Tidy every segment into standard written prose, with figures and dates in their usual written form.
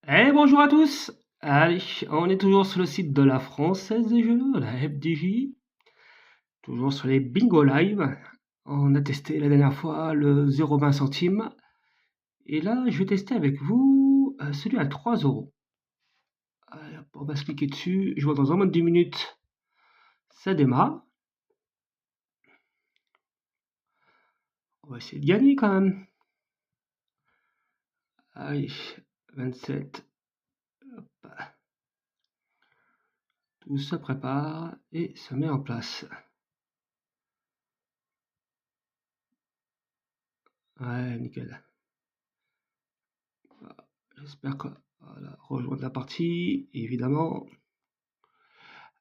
Bonjour à tous! Allez, on est toujours sur le site de la Française des Jeux, la FDJ, toujours sur les bingo live. On a testé la dernière fois le 0,20 centimes et là je vais tester avec vous celui à 3 euros. Allez, hop, on va se cliquer dessus. Je vois dans un moins de 10 minutes ça démarre. On va essayer de gagner quand même. Allez, 27. Hop. Tout se prépare et se met en place. Ouais, nickel. J'espère que voilà, rejoindre la partie, évidemment.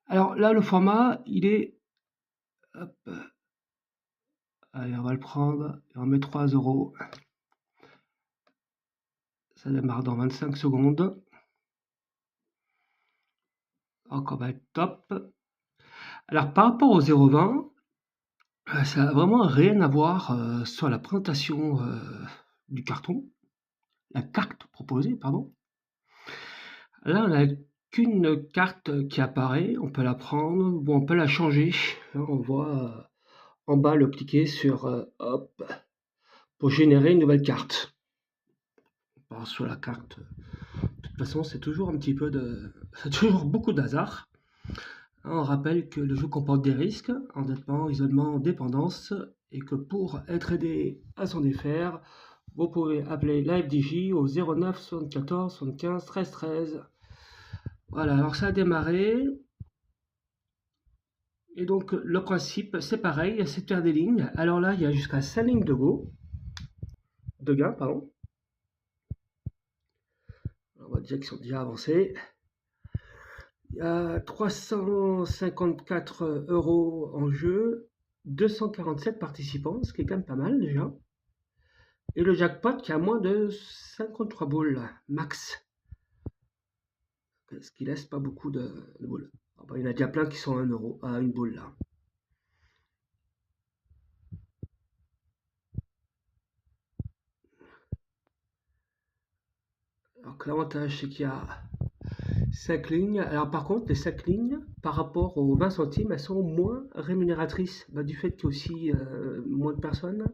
Alors là, le format, il est. Hop, allez, on va le prendre et on met 3 euros. Ça démarre dans 25 secondes. Donc on va être top. Alors par rapport au 0,20, ça n'a vraiment rien à voir sur la présentation du carton, la carte proposée, pardon. Là, on n'a qu'une carte qui apparaît, on peut la prendre, ou on peut la changer. Là, on voit en bas le cliquer sur hop pour générer une nouvelle carte. On part sur la carte. De toute façon, c'est toujours un petit peu de, c'est toujours beaucoup d'hasard. On rappelle que le jeu comporte des risques, endettement, isolement, dépendance, et que pour être aidé à s'en défaire, vous pouvez appeler la FDJ au 09 74 75 13 13. Voilà, alors ça a démarré. Et donc le principe, c'est pareil, c'est de faire des lignes. Alors là, il y a jusqu'à 5 lignes de gain, pardon. On voit déjà qu'ils sont déjà avancés. Il y a 354 euros en jeu, 247 participants, ce qui est quand même pas mal déjà. Et le jackpot qui a moins de 53 boules max, ce qui laisse pas beaucoup de boules. Ah bah, il y en a déjà plein qui sont à 1 euro, à une boule là. Alors que l'avantage c'est qu'il y a 5 lignes. Alors par contre, les 5 lignes, par rapport aux 20 centimes, elles sont moins rémunératrices. Bah, du fait qu'il y a aussi moins de personnes,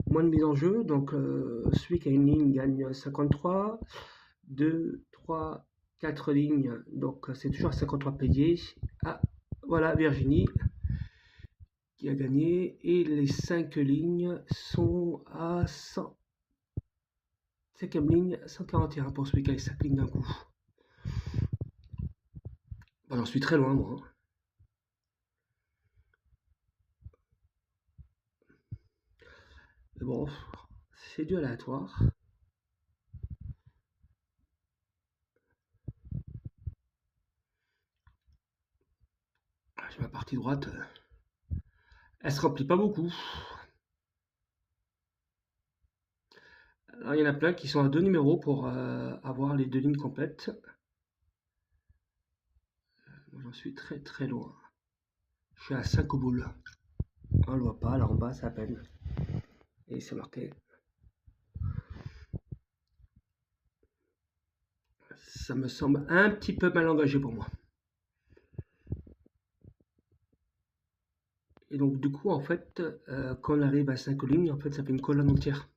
moins de mise en jeu. Donc celui qui a une ligne gagne 53, 2, 3, 4 lignes. Donc c'est toujours 53 payés. Ah, voilà Virginie qui a gagné. Et les 5 lignes sont à 100. 5e ligne, 141 pour celui qui a les 5 lignes d'un coup. Bah, j'en suis très loin moi, hein. Mais bon, c'est du aléatoire. J'ai ma partie droite. Elle se remplit pas beaucoup. Alors, il y en a plein qui sont à 2 numéros pour avoir les 2 lignes complètes. Moi, j'en suis très très loin. Je suis à 5 boules. On le voit pas, là en bas, c'est à peine. Et c'est marqué. Ça me semble un petit peu mal engagé pour moi. Et donc, du coup, en fait, quand on arrive à 5 lignes, en fait, ça fait une colonne entière.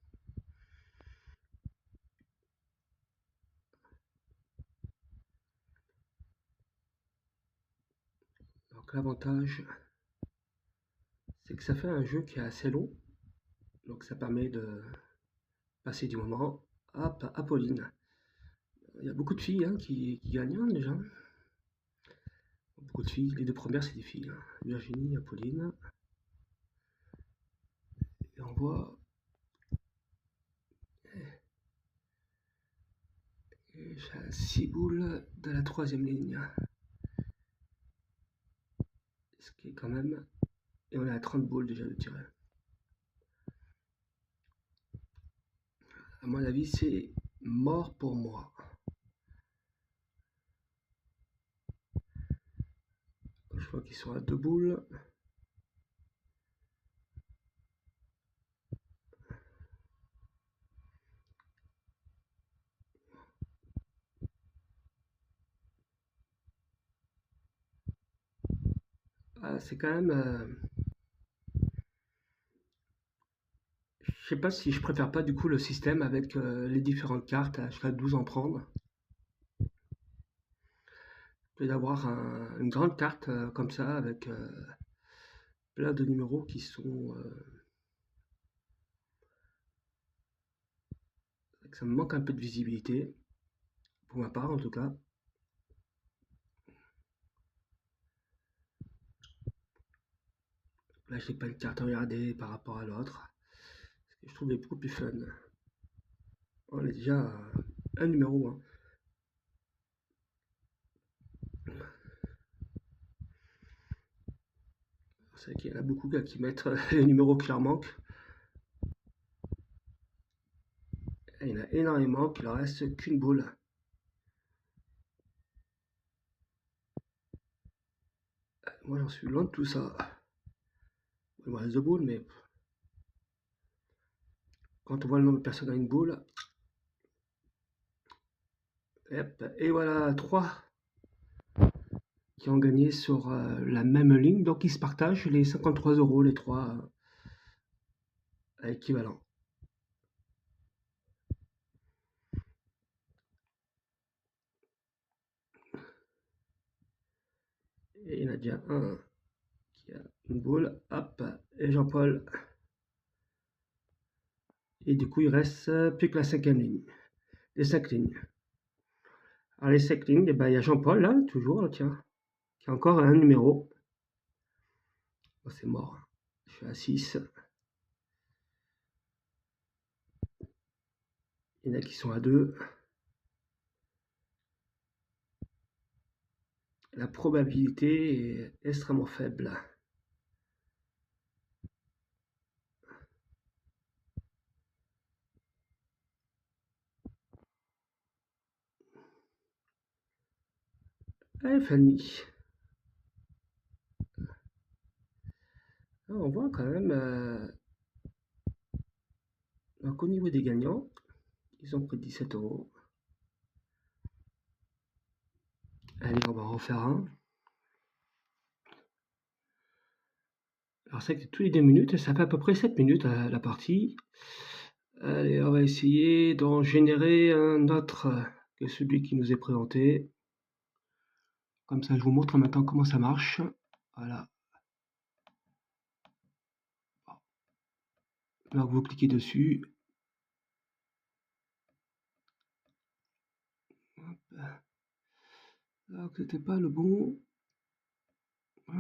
Donc, l'avantage, c'est que ça fait un jeu qui est assez long. Donc, ça permet de passer du moment. Hop, Apolline. Il y a beaucoup de filles hein, qui gagnent hein, déjà. Beaucoup de filles. Les deux premières, c'est des filles, hein. Virginie, Apolline. Et on voit. J'ai 6 boules de la troisième ligne. Ce qui est quand même. Et on est à 30 boules déjà de tirer. À mon avis, c'est mort pour moi. Je vois qu'ils sont à 2 boules. c'est quand même. Je sais pas si je préfère pas du coup le système avec les différentes cartes, jusqu'à 12 en prendre, que d'avoir une grande carte comme ça avec plein de numéros qui sont. Que ça me manque un peu de visibilité, pour ma part en tout cas. Là, j'ai pas une carte à regarder par rapport à l'autre. Je trouve beaucoup plus fun. On est déjà à un numéro, hein. C'est vrai qu'il y en a beaucoup qui mettent les numéros qui leur manquent. Et il y en a énormément qui leur reste qu'une boule. Moi, j'en suis loin de tout ça. Il me reste deux boules, mais quand on voit le nombre de personnes à une boule, hop, et voilà, 3 qui ont gagné sur la même ligne. Donc, ils se partagent les 53 euros, les 3 équivalents. Et il y en a déjà un qui a une boule, hop, et Jean-Paul. Et du coup, il reste plus que la 5e ligne. Les 5 lignes. Alors, les 5 lignes, eh ben, il y a Jean-Paul, là, toujours, là, tiens, qui a encore un numéro. Oh, c'est mort. Je suis à 6. Il y en a qui sont à 2. La probabilité est extrêmement faible. Allez, Fanny. Alors, on voit quand même qu'au niveau des gagnants, ils ont pris 17 euros. Allez, on va en refaire un. Alors, c'est que tous les 2 minutes, ça fait à peu près 7 minutes la partie. Allez, on va essayer d'en générer un autre que celui qui nous est présenté. Comme ça, je vous montre maintenant comment ça marche. Voilà. Alors, vous cliquez dessus. Alors, c'était pas le bon. En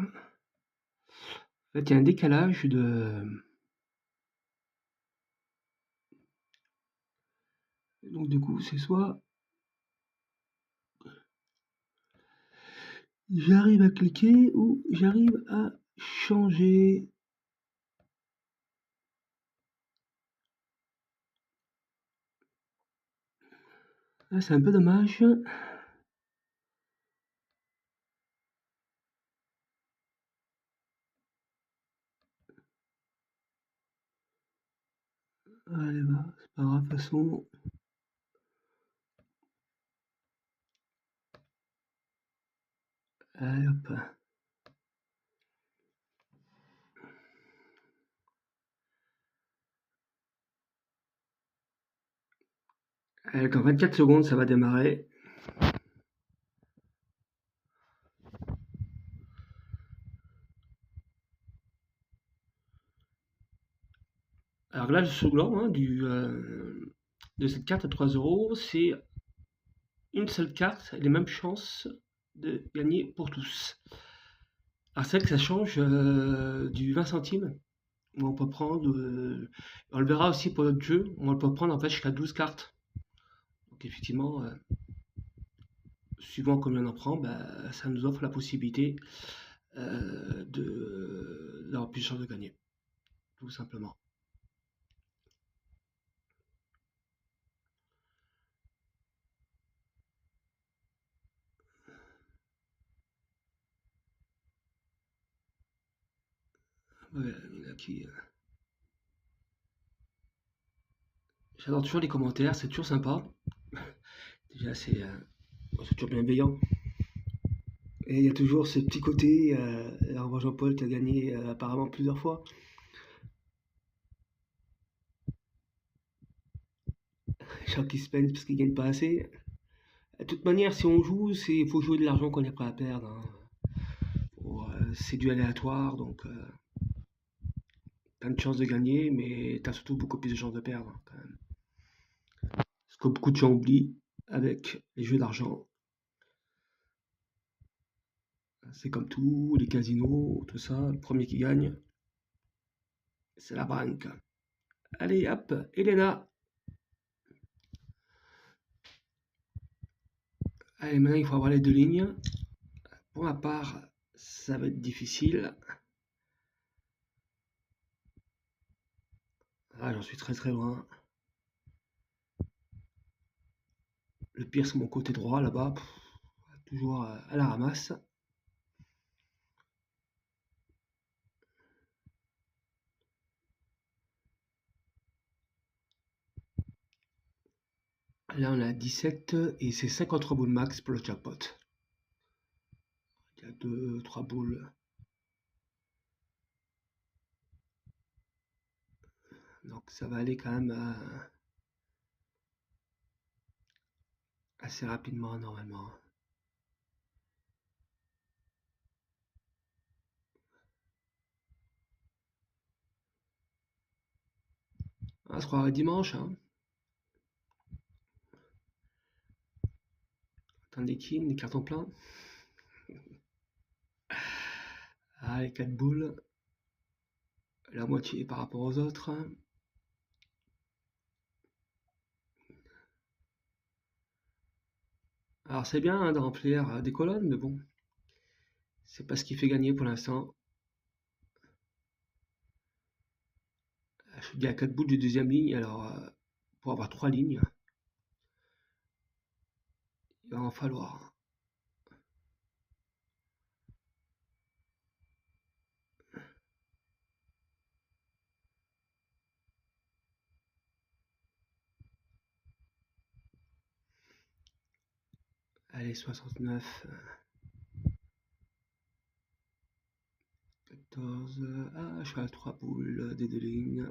fait, il y a un décalage de. Donc, du coup, c'est soit j'arrive à cliquer ou j'arrive à changer. Là, c'est un peu dommage. Allez, bah, c'est pas grave, de toute façon. Allez, hop. Allez, dans 24 secondes, ça va démarrer. Alors là, le slogan de cette carte à 3 euros, c'est une seule carte et les mêmes chances de gagner pour tous. Alors c'est vrai que ça change du 20 centimes. Où on peut prendre, on le verra aussi pour notre jeu, on peut prendre en fait jusqu'à 12 cartes. Donc effectivement, suivant combien on en prend, bah, ça nous offre la possibilité d'avoir plus de chances de gagner, tout simplement. Ouais, il y en a qui, j'adore toujours les commentaires, c'est toujours sympa. Déjà, c'est toujours bienveillant. Et il y a toujours ce petit côté, là on voit Jean-Paul qui a gagné apparemment plusieurs fois. Gens qui se peignent parce qu'ils gagnent pas assez. De toute manière, si on joue, il faut jouer de l'argent qu'on est prêt à perdre, hein. C'est du aléatoire, donc t'as une chance de gagner, mais t'as surtout beaucoup plus de chances de perdre, hein, quand même. Ce que beaucoup de gens oublient avec les jeux d'argent, c'est comme tout, les casinos, tout ça, le premier qui gagne, c'est la banque. Allez, hop, Elena. Allez, maintenant il faut avoir les deux lignes. Pour ma part, ça va être difficile. Ah, j'en suis très très loin. Le pire, c'est mon côté droit là-bas. Toujours à la ramasse. Là, on a 17 et c'est 53 boules max pour le jackpot. Il y a 2, 3 boules. Donc ça va aller quand même assez rapidement normalement. On se croirait dimanche, hein. Attendez qui? Les cartons pleins. Ah, les 4 boules. La moitié par rapport aux autres. Alors c'est bien hein, de remplir des colonnes, mais bon, c'est pas ce qui fait gagner pour l'instant. Je suis bien à 4 boules de deuxième ligne, alors pour avoir 3 lignes, il va en falloir. Allez, 69, 14. Ah, je suis à 3 boules des deux lignes.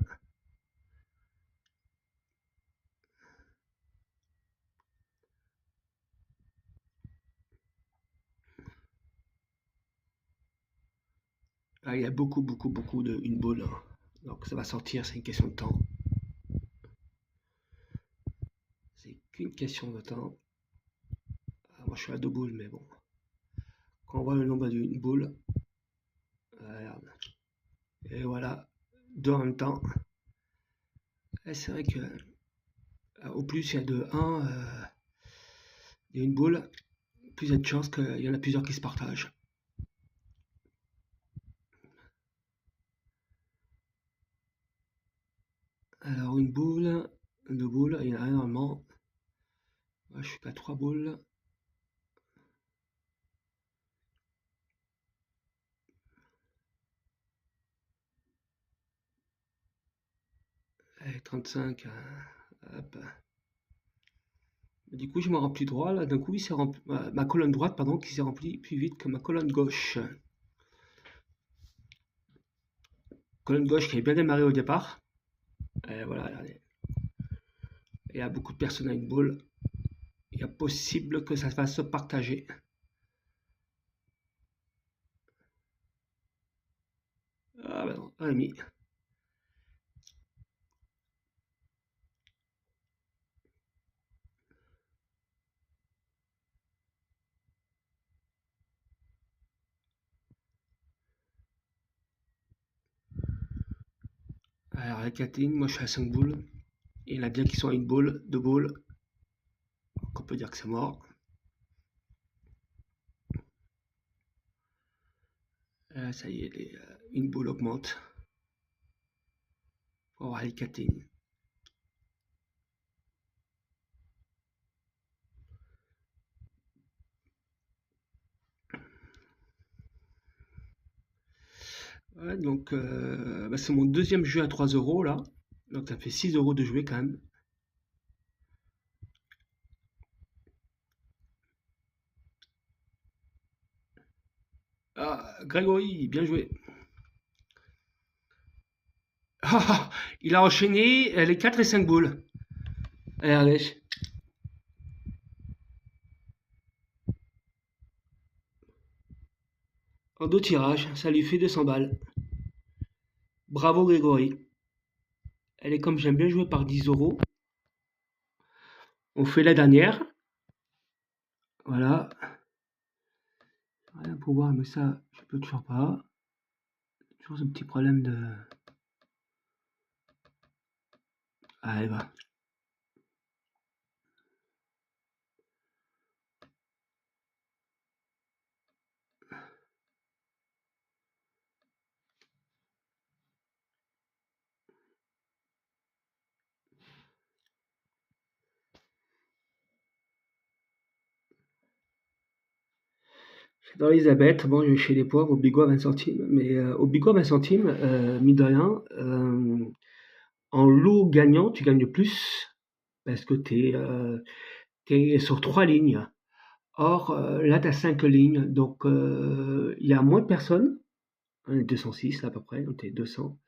Ah, il y a beaucoup, beaucoup, beaucoup de une boule, hein. Donc ça va sortir, c'est une question de temps. C'est qu'une question de temps. Ah, moi je suis à 2 boules, mais bon. Quand on voit le nombre d'une boule, regarde. Et voilà, 2 en même temps. Et c'est vrai que au plus il y a de 1, il y a une boule, plus il y a de chances qu'il y en a plusieurs qui se partagent. Alors une boule, 2 boules, il y en a énormément. Moi je suis qu'à 3 boules. Allez, 35, hop. Du coup, je me remplis droit, là, d'un coup, il s'est rempli, ma colonne droite, pardon, qui s'est remplie plus vite que ma colonne gauche. Colonne gauche qui avait bien démarré au départ. Et voilà, regardez. Il y a beaucoup de personnes à une boule. Il est possible que ça va se partager. Ah ben non, un ami. Alors, la Catherine, moi je suis à 5 boules. Il y en a bien qui sont à une boule, 2 boules. Donc on peut dire que c'est mort. Ça y est, une boule augmente. Pour avoir les Catherine. Ouais, donc bah, c'est mon deuxième jeu à 3 euros là. Donc ça fait 6 euros de jouer quand même. Grégory, bien joué. Ah, il a enchaîné les 4 et 5 boules. Allez, allez. En 2 tirages, ça lui fait 200 balles. Bravo Grégory. Elle est comme j'aime bien jouer par 10 euros. On fait la dernière. Voilà. Rien pour voir, mais ça, je peux toujours pas. Toujours ce petit problème de. Allez, va. J'adore Elisabeth. Bon, je vais chez les poivres au bigot à 20 centimes. Mais au bigot à 20 centimes, mine de rien, en lot gagnant, tu gagnes plus parce que t'es sur 3 lignes. Or, là, tu as 5 lignes. Donc, il y a moins de personnes. On est 206 là, à peu près. On était 200.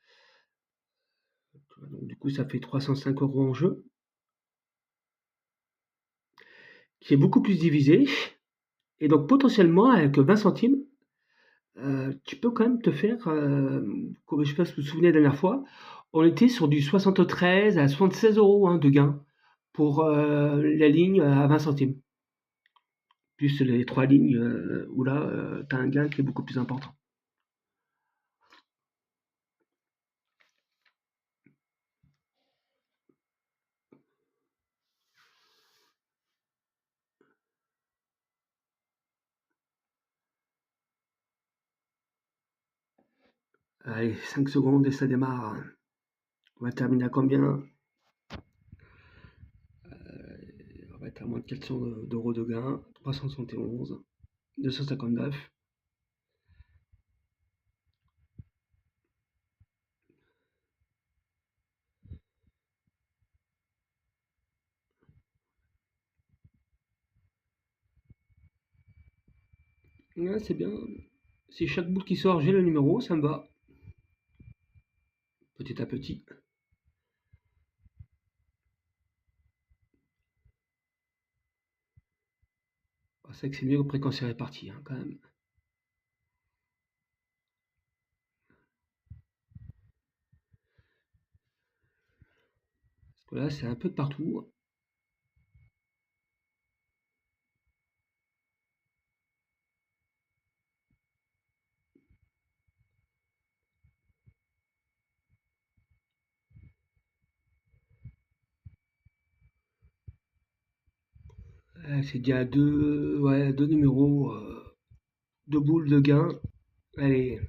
Donc, du coup, ça fait 305 euros en jeu, qui est beaucoup plus divisé. Et donc, potentiellement, avec 20 centimes, tu peux quand même te faire, comme je sais pas si vous vous souvenez la dernière fois, on était sur du 73 à 76 euros hein, de gain pour la ligne à 20 centimes. Plus les 3 lignes où là, tu as un gain qui est beaucoup plus important. Allez, 5 secondes et ça démarre. On va terminer à combien? On va être à moins de 400 d'euros de gain. 371, 259. Ouais, c'est bien. Si chaque boule qui sort, j'ai le numéro, ça me va. Petit à petit. Ah, c'est vrai que c'est mieux après quand c'est réparti, hein, quand même. Parce que là, c'est un peu de partout. C'est déjà ouais, deux numéros, deux boules de gain. Allez,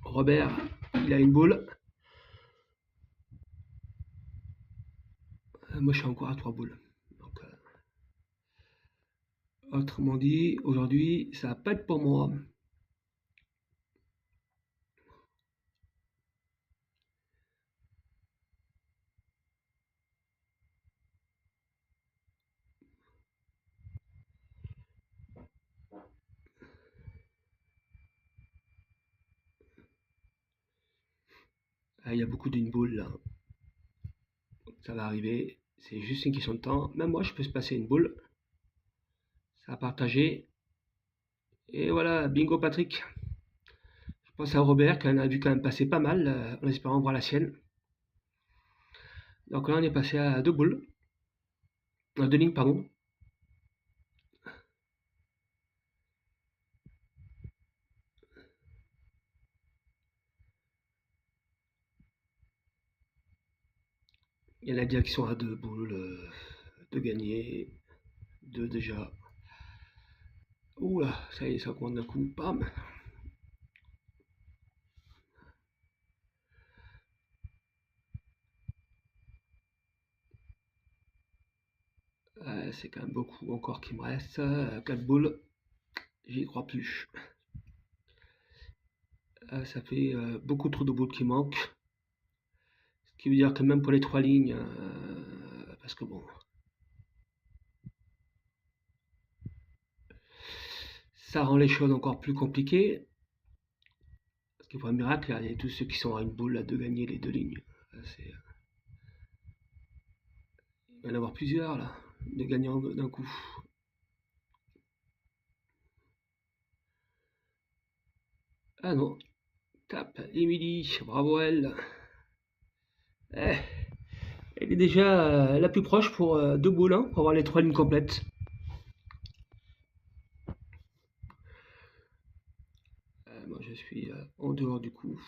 Robert, il a une boule. Moi, je suis encore à 3 boules. Donc, autrement dit, aujourd'hui, ça va pas être pour moi. Ah, il y a beaucoup d'une boule là. Ça va arriver. C'est juste une question de temps. Même moi, je peux se passer une boule. Ça a partagé. Et voilà, bingo Patrick. Je pense à Robert qui en a vu quand même passer pas mal en espérant voir la sienne. Donc là, on est passé à 2 boules. 2 lignes, pardon. Il y en a déjà qui sont à 2 boules de gagner. Deux déjà. Oula, ça y est, ça augmente d'un coup. Bam. C'est quand même beaucoup encore qui me reste. 4 boules. J'y crois plus. Ça fait beaucoup trop de boules qui manquent. Ce qui veut dire que même pour les 3 lignes, parce que bon, ça rend les choses encore plus compliquées. qui voient un miracle, il y a tous ceux qui sont à une boule là, de gagner les deux lignes. Il va y en avoir plusieurs là, de gagnants d'un coup. Ah non, tape, Émilie, bravo elle. Eh, elle est déjà la plus proche pour deux boules, hein, pour avoir les trois lignes complètes. Moi je suis en dehors du coup,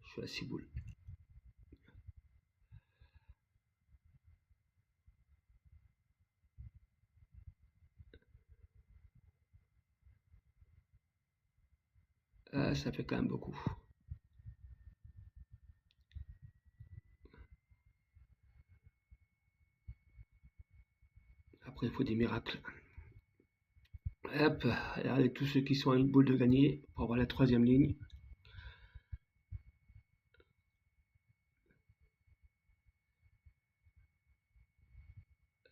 je suis à 6 boules. Ça fait quand même beaucoup. Après il faut des miracles. Hop, regardez tous ceux qui sont à une boule de gagner pour avoir la troisième ligne.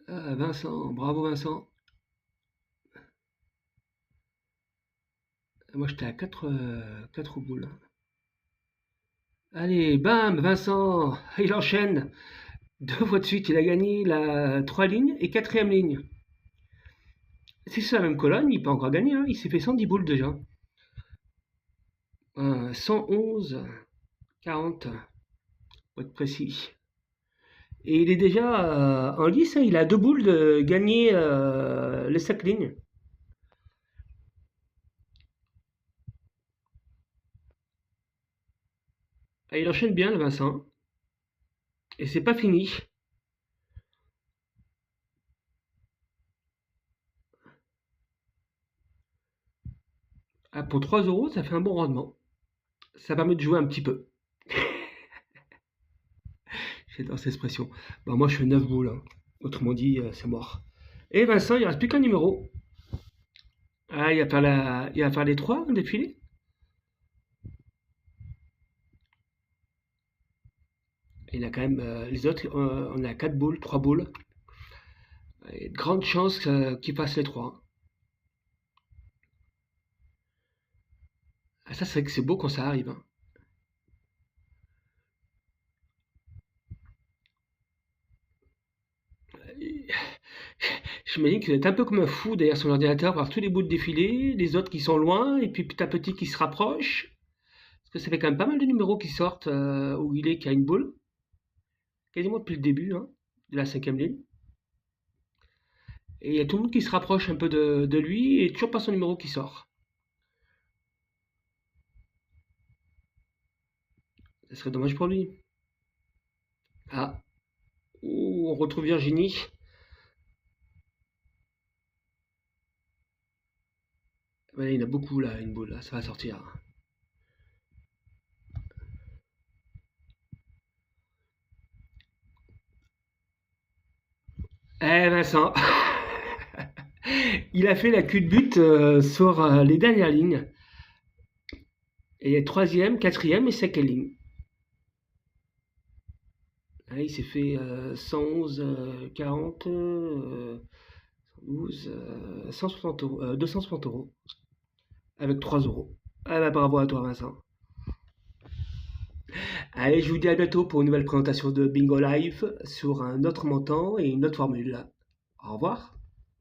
Vincent, bravo Vincent. Moi j'étais à 4 boules. Allez, bam, Vincent, il enchaîne. 2 fois de suite, il a gagné la 3 lignes et quatrième ligne. Si c'est la même colonne, il peut encore gagner, hein. Il s'est fait 110 boules déjà. 111, 40, pour être précis. Et il est déjà en lice, hein, il a 2 boules de gagner les 5 lignes. Ah, il enchaîne bien le Vincent. Et c'est pas fini. Ah, pour 3 euros, ça fait un bon rendement. Ça permet de jouer un petit peu. J'adore cette expression. Bah, moi, je fais 9 boules, hein. Autrement dit, c'est mort. Et Vincent, il reste plus qu'un numéro. Ah, il va faire les 3 défilés. Il a quand même les autres, on a 4 boules, 3 boules. Il y a de grandes chances qu'il passe les 3. Ah, ça, c'est vrai que c'est beau quand ça arrive, hein. J'imagine qu'il doit être un peu comme un fou derrière son ordinateur, voir tous les boules défiler, les autres qui sont loin, et puis petit à petit qui se rapprochent. Parce que ça fait quand même pas mal de numéros qui sortent où il est, qui a une boule. Quasiment depuis le début, hein, de la cinquième ligne. Et il y a tout le monde qui se rapproche un peu de lui, et toujours pas son numéro qui sort. Ça serait dommage pour lui. Ah, ouh, on retrouve Virginie. Ouais, il y en a beaucoup là, une boule, là, ça va sortir. Eh Vincent, il a fait la cul de but sur les dernières lignes. Et troisième, quatrième et cinquième ligne. Ah, il s'est fait 111, 40, 112, 160 euros, 260 euros avec 3 euros. Ah bah bravo à toi Vincent. Allez, je vous dis à bientôt pour une nouvelle présentation de Bingo Live sur un autre montant et une autre formule. Au revoir.